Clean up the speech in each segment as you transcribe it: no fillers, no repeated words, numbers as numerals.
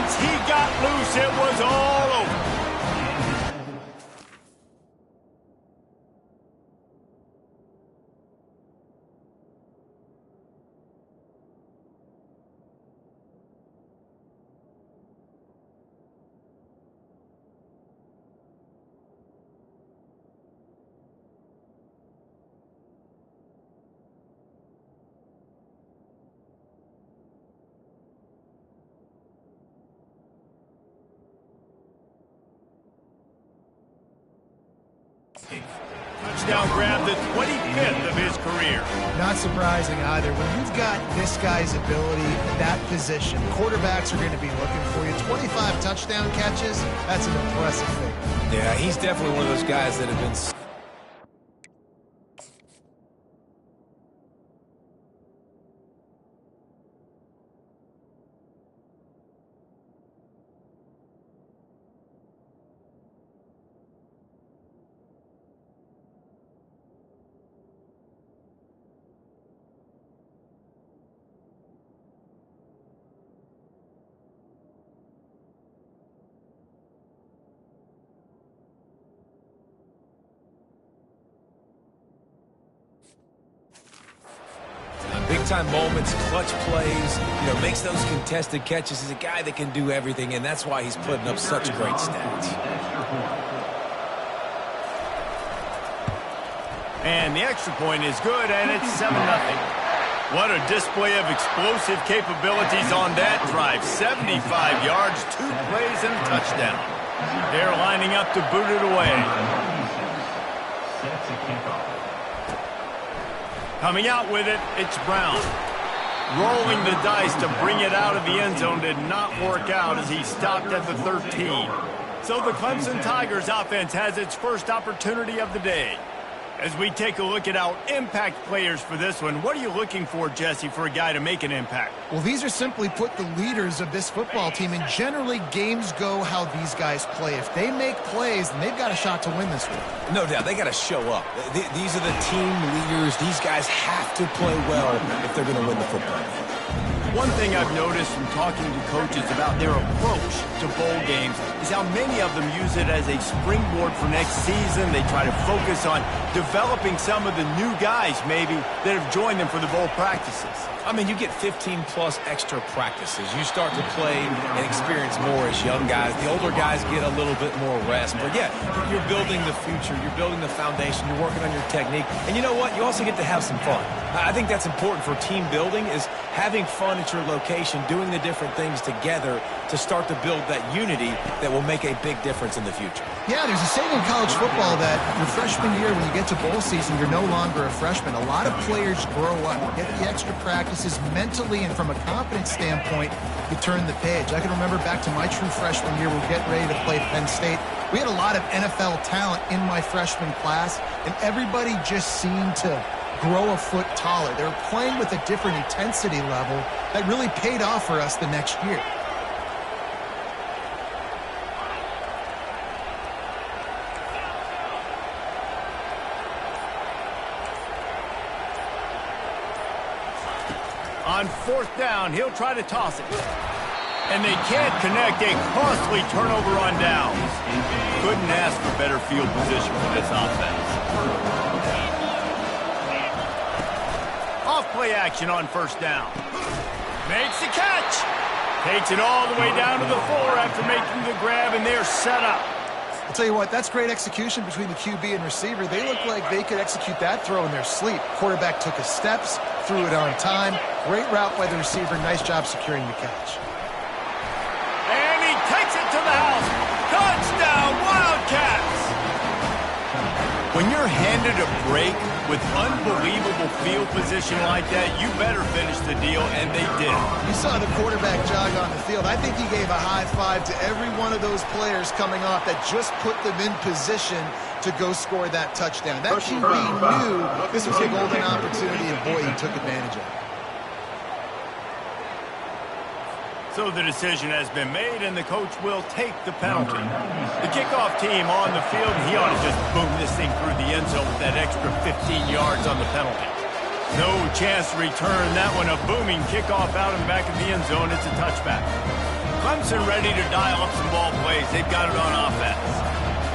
Once he got loose, it was all over. Touchdown grab, the 25th of his career. Not surprising either. When you've got this guy's ability, that position, quarterbacks are going to be looking for you. 25 touchdown catches, that's an impressive thing. Yeah, he's definitely one of those guys that have been... Big-time moments, clutch plays, makes those contested catches. He's a guy that can do everything, and that's why he's putting up such great stats. And the extra point is good, and it's 7-0. What a display of explosive capabilities on that drive. 75 yards, 2 plays, and a touchdown. They're lining up to boot it away. Sets a kickoff. Coming out with it, it's Brown. Rolling the dice to bring it out of the end zone did not work out as he stopped at the 13. So the Clemson Tigers offense has its first opportunity of the day. As we take a look at our impact players for this one, what are you looking for, Jesse, for a guy to make an impact? Well, these are simply put the leaders of this football team, and generally games go how these guys play. If they make plays, then they've got a shot to win this one. No doubt, they got to show up. These are the team leaders. These guys have to play well if they're going to win the football game. One thing I've noticed from talking to coaches about their approach to bowl games is how many of them use it as a springboard for next season. They try to focus on developing some of the new guys, maybe, that have joined them for the bowl practices. I mean, you get 15-plus extra practices. You start to play and experience more as young guys. The older guys get a little bit more rest. But, yeah, you're building the future. You're building the foundation. You're working on your technique. And you know what? You also get to have some fun. I think that's important for team building is having fun at your location, doing the different things together to start to build that unity that will make a big difference in the future. Yeah, there's a saying in college football that your freshman year, when you get to bowl season, you're no longer a freshman. A lot of players grow up, get the extra practices mentally, and from a confidence standpoint, you turn the page. I can remember back to my true freshman year, we're getting ready to play Penn State. We had a lot of NFL talent in my freshman class, and everybody just seemed to grow a foot taller. They were playing with a different intensity level that really paid off for us the next year. On 4th down, he'll try to toss it. And they can't connect. A costly turnover on downs. Couldn't ask for better field position for this offense. Off-play action on 1st down. Makes the catch. Takes it all the way down to the 4 after making the grab, and they're set up. I'll tell you what, that's great execution between the QB and receiver. They look like they could execute that throw in their sleep. Quarterback took his steps, threw it on time. Great route by the receiver. Nice job securing the catch. And he takes it to the house. Touchdown, Wildcats! When you're handed a break with unbelievable field position like that, you better finish the deal, and they did. You saw the quarterback jog on the field. I think he gave a high five to every one of those players coming off that just put them in position to go score that touchdown. That QB knew this was a golden opportunity, and boy, he took advantage of it. So the decision has been made, and the coach will take the penalty. The kickoff team on the field, he ought to just boom this thing through the end zone with that extra 15 yards on the penalty. No chance to return that one. A booming kickoff out in the back of the end zone. It's a touchback. Clemson ready to dial up some ball plays. They've got it on offense.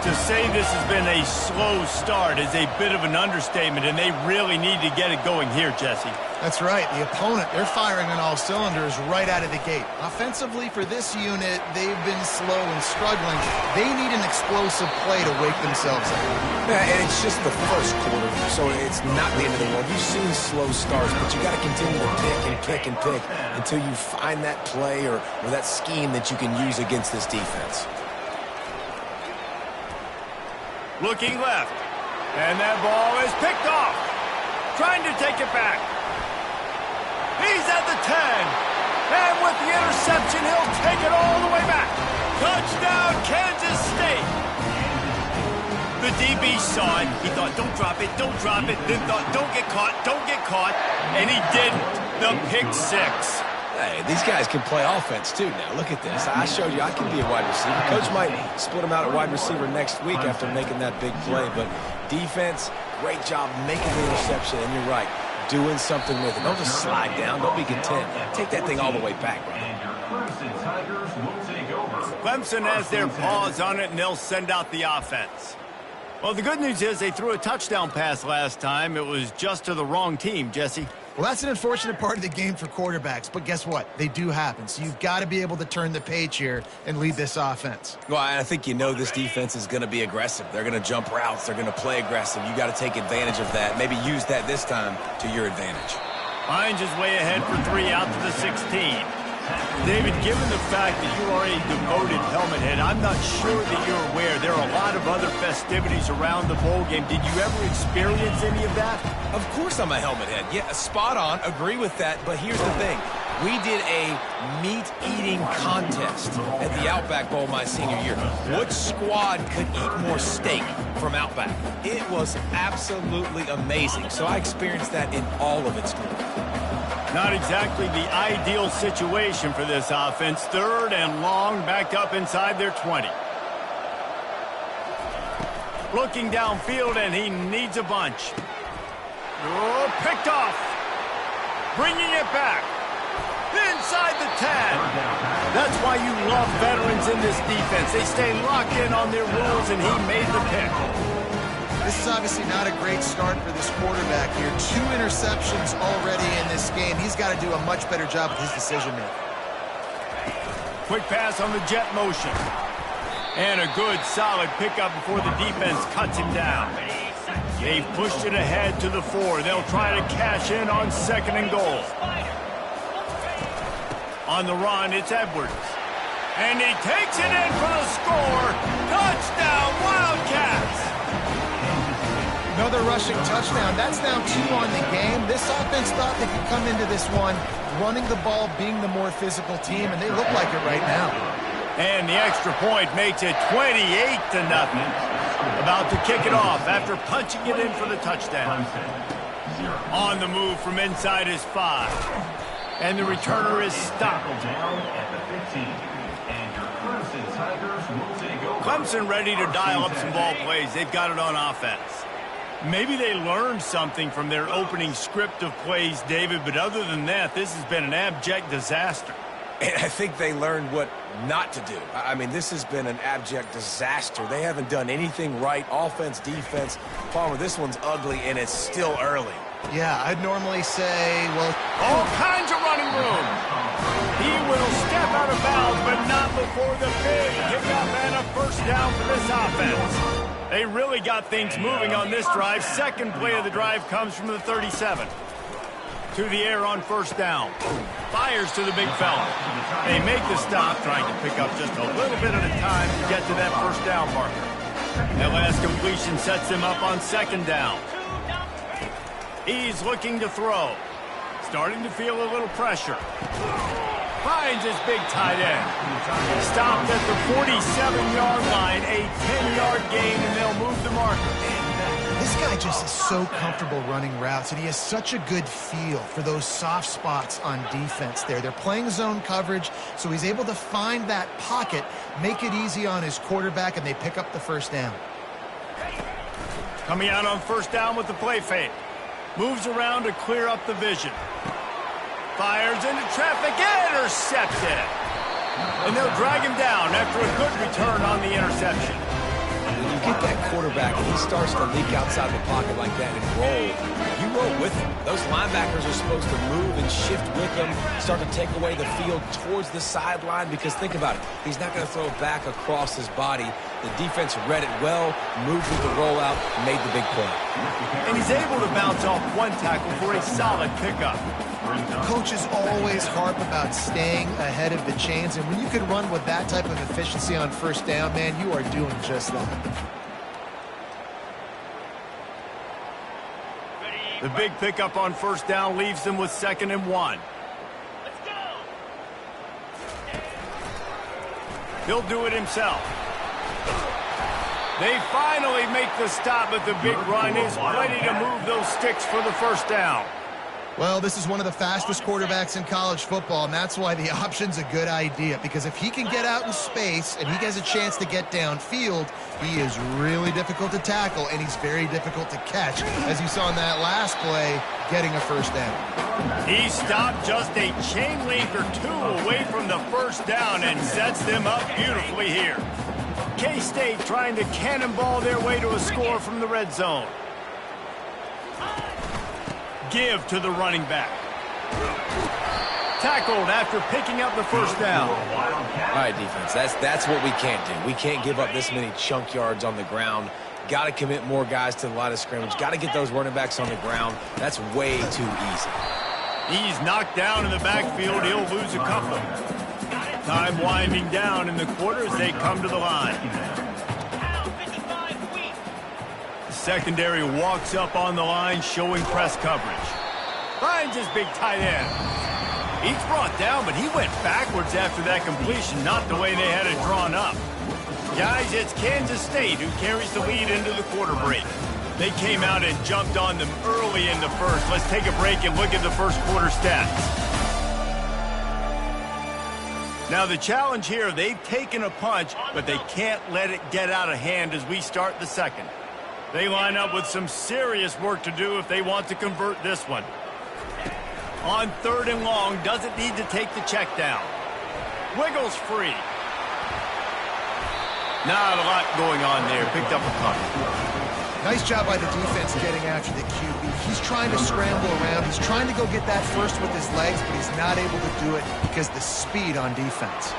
To say this has been a slow start is a bit of an understatement, and they really need to get it going here, Jesse. That's right. The opponent, they're firing on all cylinders right out of the gate. Offensively, for this unit, they've been slow and struggling. They need an explosive play to wake themselves up. Yeah, and it's just the first quarter, so it's not the end of the world. You've seen slow starts, but you got to continue to pick and pick and pick until you find that play or that scheme that you can use against this defense. Looking left, and that ball is picked off. Trying to take it back. He's at the 10, and with the interception, he'll take it all the way back. Touchdown, Kansas State. The DB saw it. He thought, don't drop it, then thought, don't get caught, and he didn't. The pick six. Hey, these guys can play offense, too, now. Look at this. I showed you I can be a wide receiver. Coach might split him out at wide receiver next week after making that big play. But defense, great job making the interception. And you're right, doing something with it. Don't just slide down. Don't be content. Take that thing all the way back. Clemson has their paws on it, and they'll send out the offense. Well, the good news is they threw a touchdown pass last time. It was just to the wrong team, Jesse. Well, that's an unfortunate part of the game for quarterbacks, but guess what? They do happen, so you've got to be able to turn the page here and lead this offense. Well, I think you know this defense is going to be aggressive. They're going to jump routes. They're going to play aggressive. You got to take advantage of that. Maybe use that this time to your advantage. Hines is way ahead for 3 out to the 16. David, given the fact that you are a devoted helmet head, I'm not sure that you're aware there are a lot of other festivities around the bowl game. Did you ever experience any of that? Of course I'm a helmet head. Yeah, spot on. Agree with that. But here's the thing. We did a meat-eating contest at the Outback Bowl my senior year. Which squad could eat more steak from Outback? It was absolutely amazing. So I experienced that in all of its glory. Not exactly the ideal situation for this offense. 3rd and long, backed up inside their 20. Looking downfield, and he needs a bunch. Oh, picked off. Bringing it back. Inside the 10. That's why you love veterans in this defense. They stay locked in on their rules, and he made the pick. This is obviously not a great start for this quarterback here. 2 interceptions already in this game. He's got to do a much better job with his decision-making. Quick pass on the jet motion. And a good, solid pickup before the defense cuts him down. They've pushed it ahead to the 4. They'll try to cash in on 2nd and goal. On the run, it's Edwards. And he takes it in for the score. Touchdown, Wildcats! Another rushing touchdown. That's now 2 on the game. This offense thought they could come into this one running the ball, being the more physical team, and they look like it right now. And the extra point makes it 28-0. About to kick it off after punching it in for the touchdown. On the move from inside his 5. And the returner is stopped. Clemson ready to dial up some ball plays. They've got it on offense. Maybe they learned something from their opening script of plays, David, but other than that, this has been an abject disaster. And I think they learned what not to do. I mean, this has been an abject disaster. They haven't done anything right, offense, defense. Palmer, this one's ugly, and it's still early. Yeah, I'd normally say, well... All kinds of running room. He will step out of bounds, but not before the big kickoff and a first down for this offense. They really got things moving on this drive. Second play of the drive comes from the 37. To the air on first down. Fires to the big fella. They make the stop, trying to pick up just a little bit at a time to get to that first down marker. That last completion sets him up on 2nd down. He's looking to throw. Starting to feel a little pressure. Finds his big tight end. Stopped at the 47-yard line, a 10-yard gain, and they'll move the marker. This guy just is so comfortable running routes, and he has such a good feel for those soft spots on defense there. They're playing zone coverage, so he's able to find that pocket, make it easy on his quarterback, and they pick up the first down. Coming out on first down with the play fake. Moves around to clear up the vision. Fires into traffic, intercepted. And they'll drag him down after a good return on the interception. When you get that quarterback and he starts to leak outside the pocket like that and roll, you roll with him. Those linebackers are supposed to move and shift with him, start to take away the field towards the sideline, because think about it. He's not going to throw it back across his body. The defense read it well, moved with the rollout, made the big play. And he's able to bounce off one tackle for a solid pickup. Coaches always harp about staying ahead of the chains, and when you can run with that type of efficiency on first down, man, you are doing just that. The big pickup on first down leaves them with 2nd and 1. He'll do it himself. They finally make the stop, but the big run is ready to move those sticks for the first down. Well, this is one of the fastest quarterbacks in college football, and that's why the option's a good idea, because if he can get out in space and he has a chance to get downfield, he is really difficult to tackle, and he's very difficult to catch, as you saw in that last play, getting a first down. He stopped just a chain link or two away from the first down and sets them up beautifully here. K-State trying to cannonball their way to a score from the red zone. Give to the running back. Tackled after picking up the first down. All right, defense, that's what we can't do. We can't give up this many chunk yards on the ground. Got to commit more guys to the line of scrimmage. Got to get those running backs on the ground. That's way too easy. He's knocked down in the backfield. He'll lose a couple. Time winding down in the quarter as they come to the line. Secondary walks up on the line, showing press coverage. Finds his big tight end. He's brought down, but he went backwards after that completion, not the way they had it drawn up. Guys, it's Kansas State who carries the lead into the quarter break. They came out and jumped on them early in the first. Let's take a break and look at the first quarter stats. Now the challenge here, they've taken a punch, but they can't let it get out of hand as we start the second. They line up with some serious work to do if they want to convert this one. On 3rd and long, doesn't need to take the check down. Wiggles free. Not a lot going on there. Picked up a punt. Nice job by the defense getting after the QB. He's trying to scramble around. He's trying to go get that first with his legs, but he's not able to do it because the speed on defense.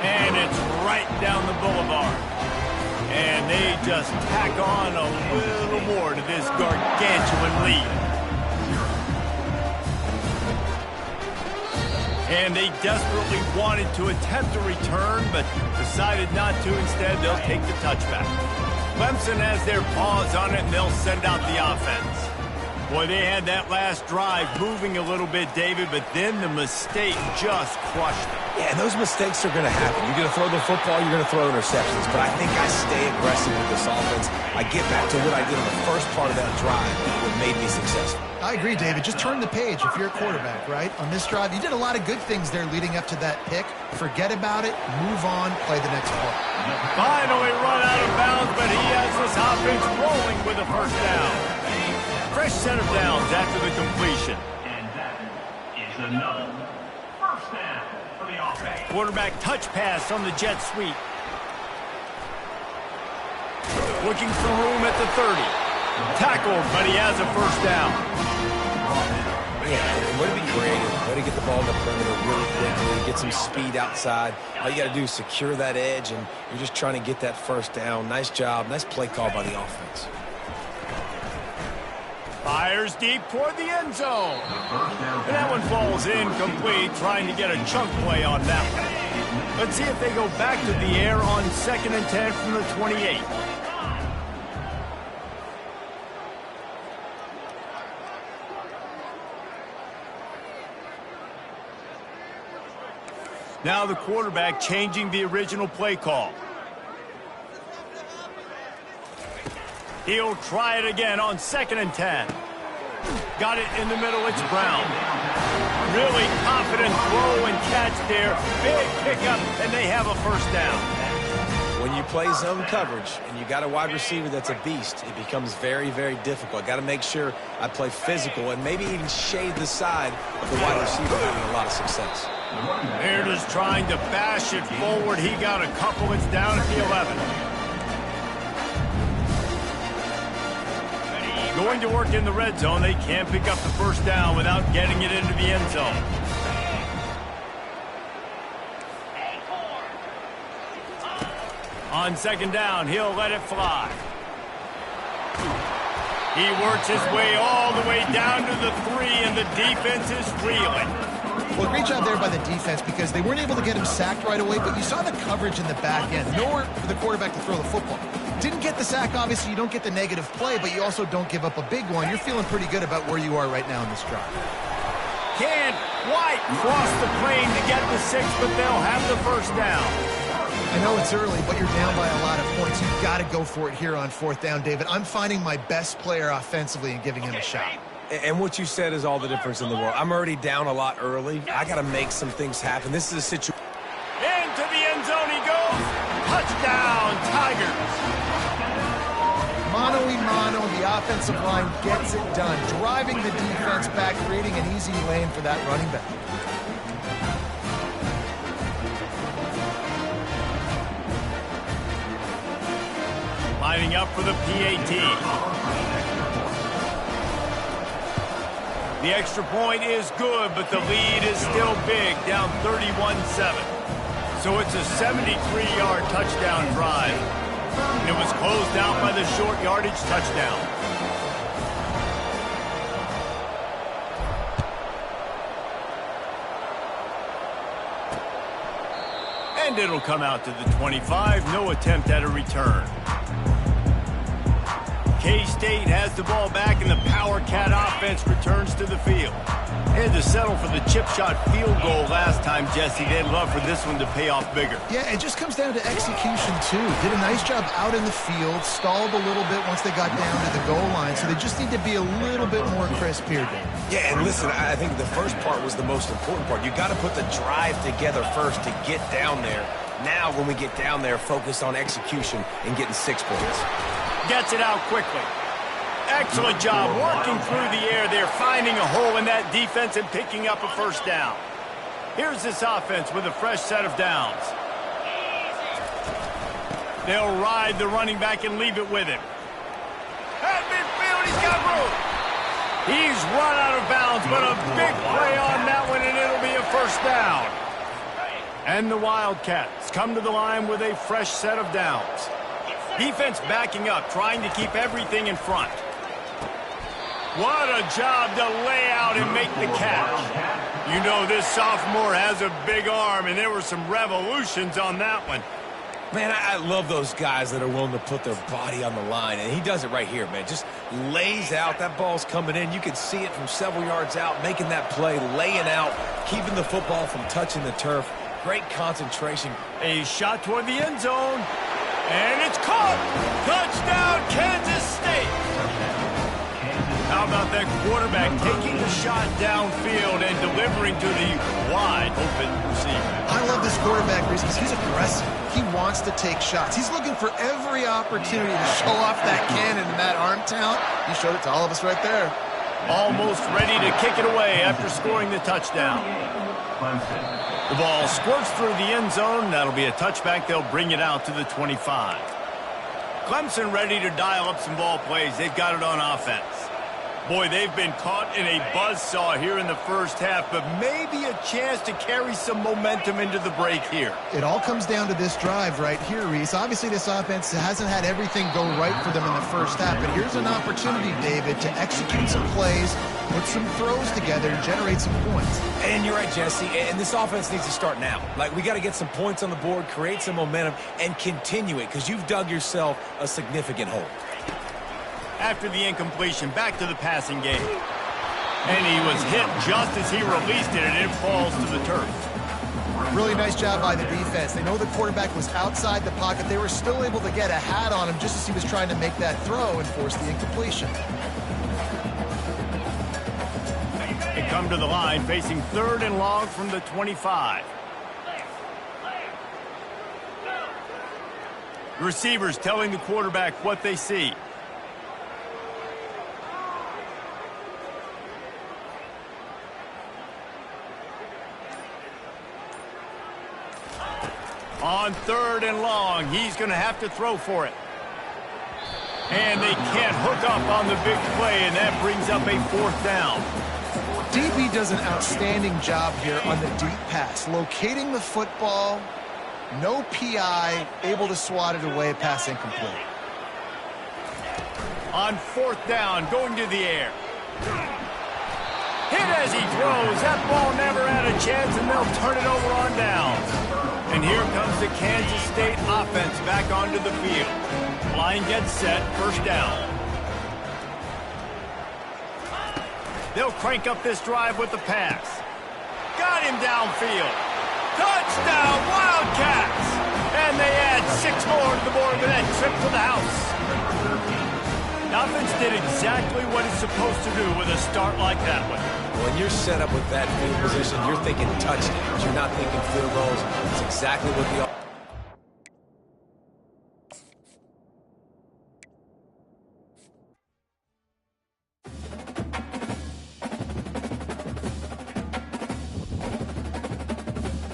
And it's right down the boulevard. And they just tack on a little more to this gargantuan lead. And they desperately wanted to attempt a return, but decided not to. Instead, they'll take the touchback. Clemson has their paws on it, and they'll send out the offense. Boy, they had that last drive moving a little bit, David, but then the mistake just crushed them. Yeah, and those mistakes are going to happen. You're going to throw the football, you're going to throw interceptions. But I think I stay aggressive with this offense. I get back to what I did in the first part of that drive, what made me successful. I agree, David. Just turn the page if you're a quarterback, right? On this drive, you did a lot of good things there leading up to that pick. Forget about it, move on, play the next play. Finally run out of bounds, but he has this offense rolling with a first down. Fresh set of downs after the completion. And that is another first down for the offense. Quarterback touch pass on the jet sweep. Looking for room at the 30. Tackled, but he has a first down. Yeah, way to be creative. Way to get the ball in the perimeter really quickly, get some speed outside. All you got to do is secure that edge, and you're just trying to get that first down. Nice job. Nice play call by the offense. Fires deep toward the end zone. And that one falls incomplete, trying to get a chunk play on that one. Let's see if they go back to the air on 2nd and 10 from the 28. Now the quarterback changing the original play call. He'll try it again on 2nd and 10. Got it in the middle. It's Brown. Really confident throw and catch there. Big pickup, and they have a first down. When you play zone coverage and you got a wide receiver that's a beast, it becomes very, very difficult. I got to make sure I play physical and maybe even shade the side of the wide receiver having a lot of success. They're just trying to bash it forward. He got a couple. It's down at the 11. Going to work in the red zone. They can't pick up the first down without getting it into the end zone. On second down, he'll let it fly. He works his way all the way down to the 3, and the defense is reeling. Well, great job there by the defense because they weren't able to get him sacked right away, but you saw the coverage in the back end. Nowhere for the quarterback to throw the football. Didn't get the sack, obviously. You don't get the negative play, but you also don't give up a big one. You're feeling pretty good about where you are right now in this drive. Can White cross the plane to get the 6, but they'll have the first down. I know it's early, but you're down by a lot of points. You've got to go for it here on fourth down, David. I'm finding my best player offensively and giving him a shot. And what you said is all the difference in the world. I'm already down a lot early. I got to make some things happen. This is a situation. Into the end zone he goes. Touchdown, Tigers. Mano-a-mano, the offensive line gets it done. Driving the defense back, creating an easy lane for that running back. Lining up for the PAT. The extra point is good, but the lead is still big, down 31-7. So it's a 73-yard touchdown drive. And it was closed out by the short yardage touchdown. And it'll come out to the 25. No attempt at a return. K-State has the ball back, and the Power Cat offense returns to the field. They had to settle for the chip shot field goal last time, Jesse. They'd love for this one to pay off bigger. Yeah, it just comes down to execution, too. Did a nice job out in the field, stalled a little bit once they got down to the goal line, so they just need to be a little bit more crisp here, Dave. Yeah, and listen, I think the first part was the most important part. You got to put the drive together first to get down there. Now, when we get down there, focus on execution and getting 6 points. Gets it out quickly. Excellent job working through the air there, finding a hole in that defense and picking up a first down. Here's this offense with a fresh set of downs. They'll ride the running back and leave it with him. At midfield, he's got room. He's run out of bounds, but a big play on that one, and it'll be a first down. And the Wildcats come to the line with a fresh set of downs. Defense backing up, trying to keep everything in front. What a job to lay out and make the catch. You know this sophomore has a big arm, and there were some revolutions on that one. Man, I love those guys that are willing to put their body on the line, and he does it right here, man. Just lays out. That ball's coming in. You can see it from several yards out, making that play, laying out, keeping the football from touching the turf. Great concentration. A shot toward the end zone. And it's caught! Touchdown, Kansas State! How about that quarterback taking the shot downfield and delivering to the wide open receiver? I love this quarterback, Reese, because he's aggressive. He wants to take shots. He's looking for every opportunity to show off that cannon and that arm talent. He showed it to all of us right there. Almost ready to kick it away after scoring the touchdown. The ball squirts through the end zone. That'll be a touchback. They'll bring it out to the 25. Clemson ready to dial up some ball plays. They've got it on offense. Boy, they've been caught in a buzzsaw here in the first half, but maybe a chance to carry some momentum into the break here. It all comes down to this drive right here, Reese. Obviously, this offense hasn't had everything go right for them in the first half, but here's an opportunity, David, to execute some plays, put some throws together, and generate some points. And you're right, Jesse, and this offense needs to start now. Like, we got to get some points on the board, create some momentum, and continue it, because you've dug yourself a significant hole. After the incompletion, back to the passing game. And he was hit just as he released it, and it falls to the turf. Really nice job by the defense. They know the quarterback was outside the pocket. They were still able to get a hat on him just as he was trying to make that throw and force the incompletion. They come to the line, facing 3rd and long from the 25. The receivers telling the quarterback what they see. On 3rd and long, he's going to have to throw for it. And they can't hook up on the big play, and that brings up a 4th down. DB does an outstanding job here on the deep pass, locating the football, no PI, able to swat it away, pass incomplete. On 4th down, going to the air. Hit as he throws. That ball never had a chance, and they'll turn it over on downs. And here comes the Kansas State offense back onto the field. Line gets set, 1st down. They'll crank up this drive with the pass. Got him downfield. Touchdown, Wildcats! And they add 6 more to the board with that trip to the house. The offense did exactly what it's supposed to do with a start like that one. When you're set up with that field position, you're thinking touchdowns. You're not thinking field goals. It's exactly what the